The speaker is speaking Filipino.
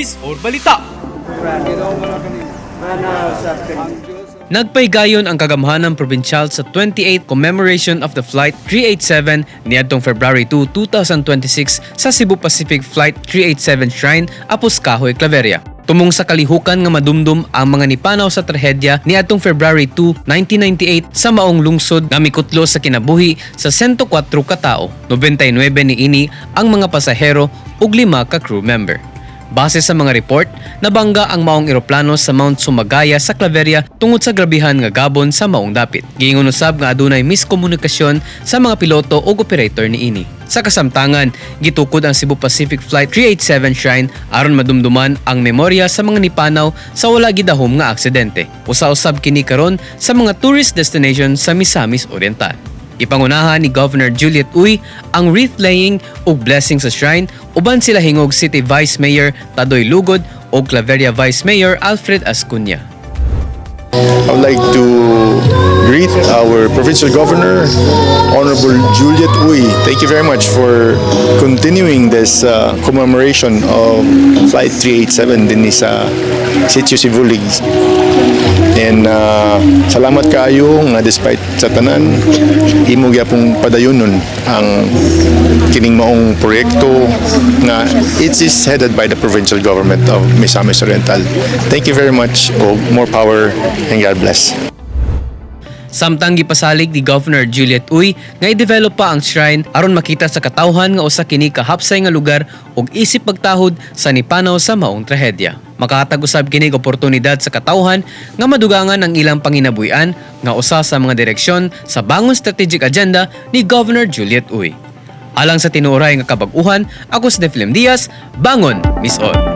Miss or Balita. Nagpaygayon ang kagamhanang probinsyal sa 28th commemoration of the Flight 387 niadtong February 2, 2026 sa Cebu Pacific Flight 387 Shrine, Apos Kahoy, Claveria. Tumong sa kalihukan nga madumdum ang mga nipanaw sa trahedya niadtong February 2, 1998 sa maong lungsod nga mikutlo sa kinabuhi sa 104 ka tawo, 99 niini ang mga pasahero ug 5 ka crew member. Base sa mga report, nabangga ang maong eroplano sa Mount Sumagaya sa Claveria tungod sa grabihan nga gabon sa maong dapit. Giingon usab nga adunay miskomunikasyon sa mga piloto o operator niini. Sa kasamtangan, gitukod ang Cebu Pacific Flight 387 Shrine aron madumduman ang memorya sa mga nipanaw sa wala gidahom nga aksidente. Usa-usab kini karon sa mga tourist destination sa Misamis Oriental. Ipangunahan ni Governor Juliet Uy ang wreath-laying ug blessing sa shrine uban sila hingog City Vice Mayor Tadoy Lugod ug Claveria Vice Mayor Alfred Ascuña. I would like to greet our Provincial Governor, Honorable Juliet Uy. Thank you very much for continuing this commemoration of Flight 387 din sa Sitio Sibulig. And salamat kayo nga despite sa tanan, imo gyapong padayonon ang kining maong proyekto nga it is headed by the provincial government of Misamis Oriental. Thank you very much o more power and God bless. Samtang gipasalig ni Governor Juliet Uy nga i-develop pa ang shrine aron makita sa katawhan nga usa kini ka hapsay nga lugar ug isip pagtahod sa nipanaw sa maong trahedya. Makahatag usab kini oportunidad sa katawhan nga madugangan ang ilang panginabuhian nga usa sa mga direksyon sa bangon strategic agenda ni Governor Juliet Uy. Alang sa tinuray nga kabag-uhan, ako si Deflem Diaz, Bangon, Miss On.